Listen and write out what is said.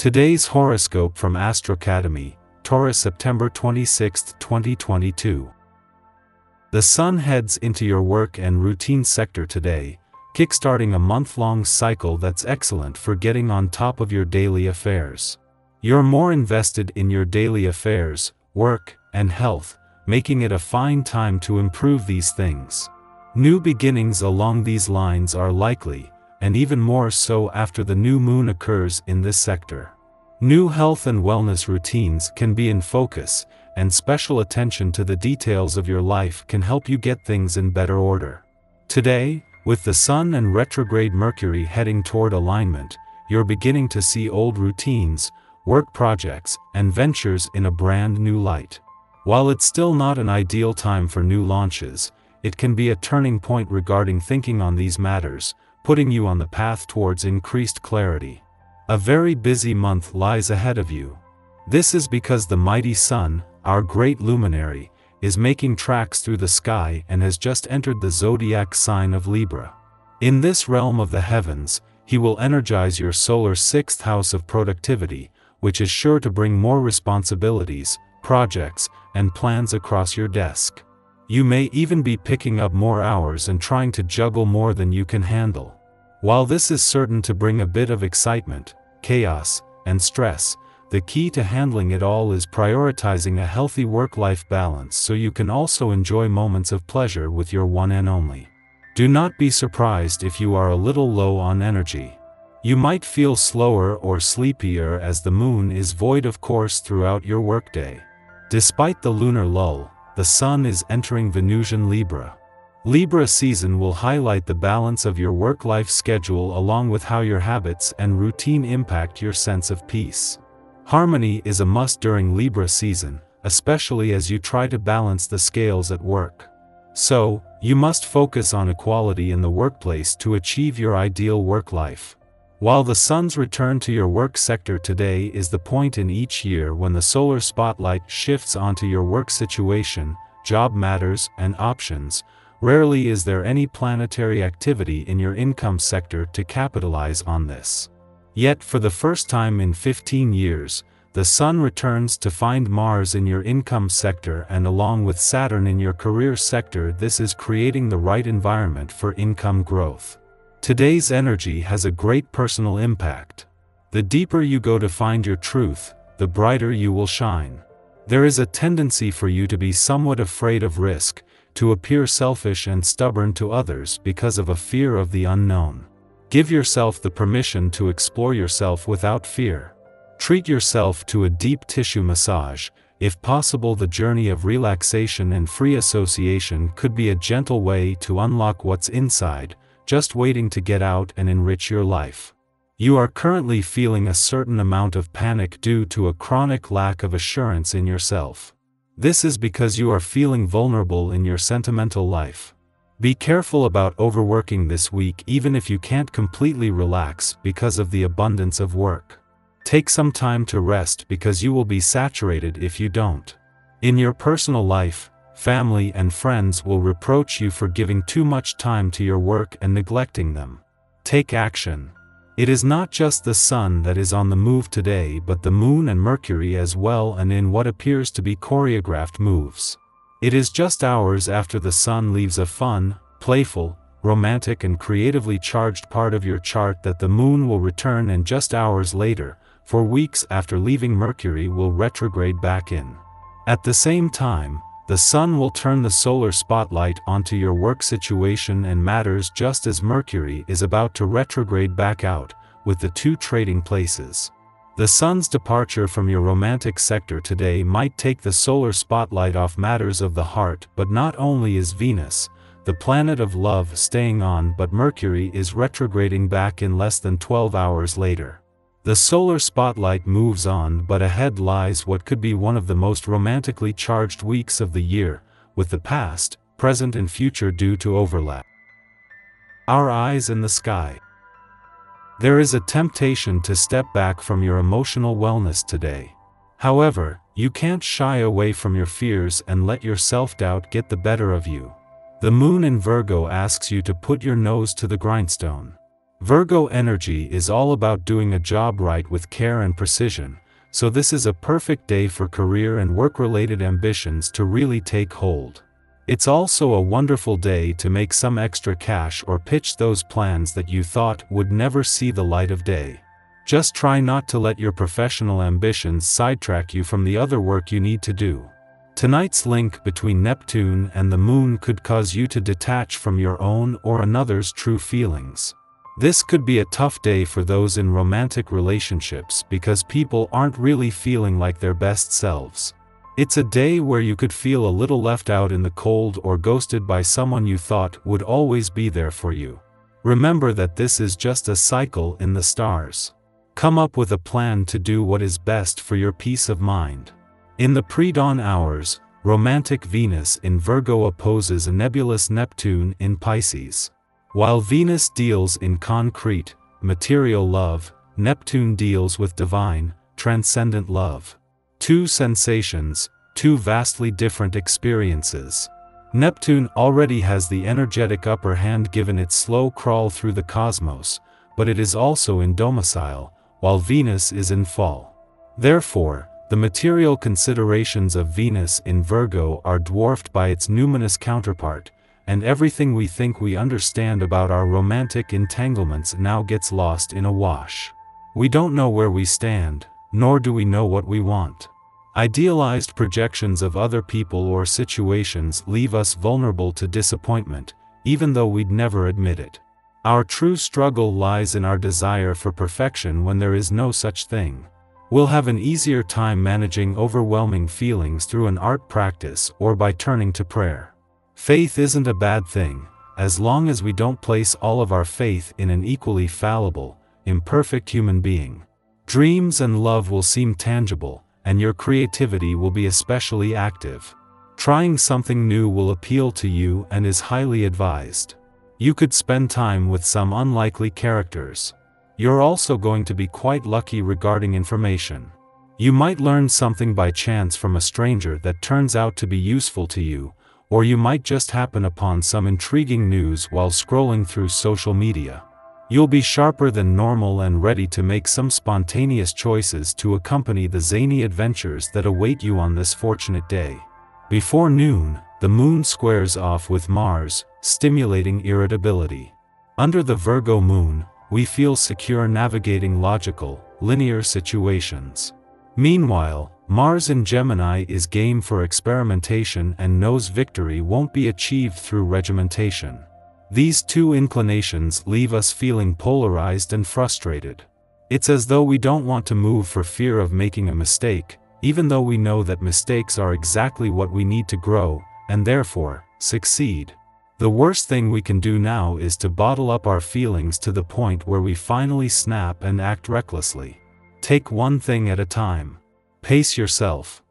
Today's horoscope from Astrocademy, Taurus, September 26, 2022. The Sun heads into your work and routine sector today, kickstarting a month-long cycle that's excellent for getting on top of your daily affairs. You're more invested in your daily affairs, work, and health, making it a fine time to improve these things. New beginnings along these lines are likely, and even more so after the new moon occurs in this sector. New health and wellness routines can be in focus, and special attention to the details of your life can help you get things in better order. Today, with the Sun and retrograde Mercury heading toward alignment, you're beginning to see old routines, work projects, and ventures in a brand new light. While it's still not an ideal time for new launches, it can be a turning point regarding thinking on these matters, putting you on the path towards increased clarity. A very busy month lies ahead of you. This is because the mighty Sun, our great luminary, is making tracks through the sky and has just entered the zodiac sign of Libra. In this realm of the heavens, he will energize your solar sixth house of productivity, which is sure to bring more responsibilities, projects, and plans across your desk. You may even be picking up more hours and trying to juggle more than you can handle. While this is certain to bring a bit of excitement, chaos, and stress, the key to handling it all is prioritizing a healthy work-life balance so you can also enjoy moments of pleasure with your one and only. Do not be surprised if you are a little low on energy. You might feel slower or sleepier as the moon is void of course throughout your workday. Despite the lunar lull, the Sun is entering Venusian Libra. Libra season will highlight the balance of your work-life schedule along with how your habits and routine impact your sense of peace. Harmony is a must during Libra season, especially as you try to balance the scales at work. So, you must focus on equality in the workplace to achieve your ideal work life. While the Sun's return to your work sector today is the point in each year when the solar spotlight shifts onto your work situation, job matters, and options, rarely is there any planetary activity in your income sector to capitalize on this. Yet for the first time in 15 years, the Sun returns to find Mars in your income sector, and along with Saturn in your career sector, this is creating the right environment for income growth. Today's energy has a great personal impact. The deeper you go to find your truth, the brighter you will shine. There is a tendency for you to be somewhat afraid of risk, to appear selfish and stubborn to others because of a fear of the unknown. Give yourself the permission to explore yourself without fear. Treat yourself to a deep tissue massage. If possible, the journey of relaxation and free association could be a gentle way to unlock what's inside, just waiting to get out and enrich your life. You are currently feeling a certain amount of panic due to a chronic lack of assurance in yourself. This is because you are feeling vulnerable in your sentimental life. Be careful about overworking this week even if you can't completely relax because of the abundance of work. Take some time to rest because you will be saturated if you don't. In your personal life, family and friends will reproach you for giving too much time to your work and neglecting them. Take action. It is not just the Sun that is on the move today, but the Moon and Mercury as well, and in what appears to be choreographed moves. It is just hours after the Sun leaves a fun, playful, romantic and creatively charged part of your chart that the Moon will return, and just hours later, for weeks after leaving, Mercury will retrograde back in. At the same time, the Sun will turn the solar spotlight onto your work situation and matters just as Mercury is about to retrograde back out, with the two trading places. The Sun's departure from your romantic sector today might take the solar spotlight off matters of the heart, but not only is Venus, the planet of love, staying on, but Mercury is retrograding back in less than 12 hours later. The solar spotlight moves on, but ahead lies what could be one of the most romantically charged weeks of the year, with the past, present and future due to overlap. Our eyes in the sky. There is a temptation to step back from your emotional wellness today. However, you can't shy away from your fears and let your self-doubt get the better of you. The Moon in Virgo asks you to put your nose to the grindstone. Virgo energy is all about doing a job right with care and precision, so this is a perfect day for career and work-related ambitions to really take hold. It's also a wonderful day to make some extra cash or pitch those plans that you thought would never see the light of day. Just try not to let your professional ambitions sidetrack you from the other work you need to do. Tonight's link between Neptune and the Moon could cause you to detach from your own or another's true feelings. This could be a tough day for those in romantic relationships because people aren't really feeling like their best selves. It's a day where you could feel a little left out in the cold or ghosted by someone you thought would always be there for you. Remember that this is just a cycle in the stars. Come up with a plan to do what is best for your peace of mind. In the pre-dawn hours, romantic Venus in Virgo opposes a nebulous Neptune in Pisces. While Venus deals in concrete, material love, Neptune deals with divine, transcendent love. Two sensations, two vastly different experiences. Neptune already has the energetic upper hand given its slow crawl through the cosmos, but it is also in domicile, while Venus is in fall. Therefore, the material considerations of Venus in Virgo are dwarfed by its numinous counterpart, and everything we think we understand about our romantic entanglements now gets lost in a wash. We don't know where we stand, nor do we know what we want. Idealized projections of other people or situations leave us vulnerable to disappointment, even though we'd never admit it. Our true struggle lies in our desire for perfection when there is no such thing. We'll have an easier time managing overwhelming feelings through an art practice or by turning to prayer. Faith isn't a bad thing, as long as we don't place all of our faith in an equally fallible, imperfect human being. Dreams and love will seem tangible, and your creativity will be especially active. Trying something new will appeal to you and is highly advised. You could spend time with some unlikely characters. You're also going to be quite lucky regarding information. You might learn something by chance from a stranger that turns out to be useful to you, or you might just happen upon some intriguing news while scrolling through social media. You'll be sharper than normal and ready to make some spontaneous choices to accompany the zany adventures that await you on this fortunate day. Before noon, the Moon squares off with Mars, stimulating irritability. Under the Virgo moon, we feel secure navigating logical, linear situations. Meanwhile, Mars in Gemini is game for experimentation and knows victory won't be achieved through regimentation. These two inclinations leave us feeling polarized and frustrated. It's as though we don't want to move for fear of making a mistake, even though we know that mistakes are exactly what we need to grow, and therefore, succeed. The worst thing we can do now is to bottle up our feelings to the point where we finally snap and act recklessly. Take one thing at a time. Pace yourself.